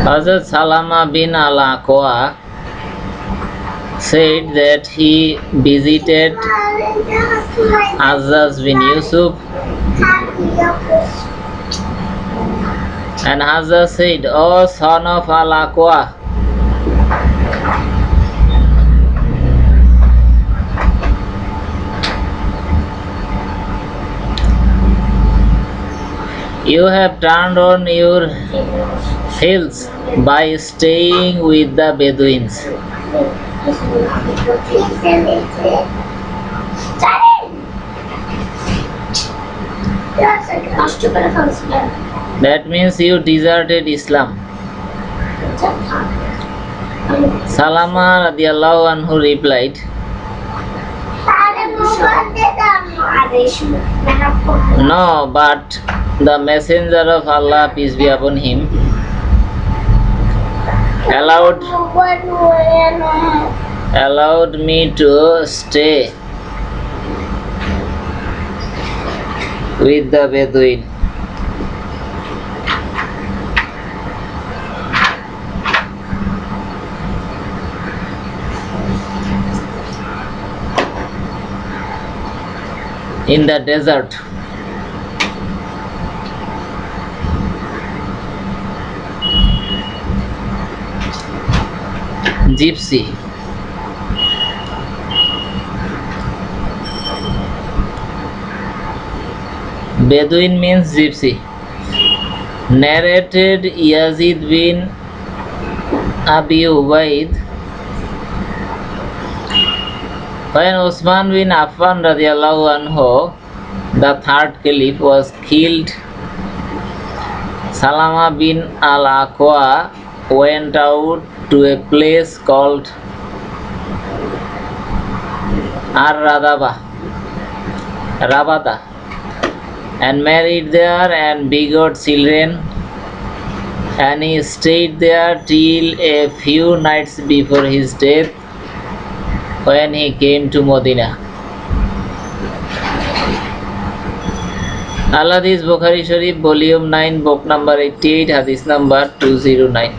Hazrat Salama bin al-Aqwa said that he visited Azzaz bin Yusuf, and Azzaz said, "O son of al-Aqwa, you have turned on your heels by staying with the Bedouins." That means you deserted Islam. Salama radiallahu anhu replied, "No, but the messenger of Allah, peace be upon him, allowed me to stay with the Bedouin." In the desert. Gypsy. Bedouin means gypsy. Narrated Yazid bin Abi Ubaid, when Usman bin Affan radiallahu anhu, the third caliph, was killed, Salama bin al-Aqwa went out to a place called Rabada, and married there and begot children, and he stayed there till a few nights before his death, when he came to Medina. Al-Hadith Bukhari Sharif, volume 9, book number 88, hadith number 209.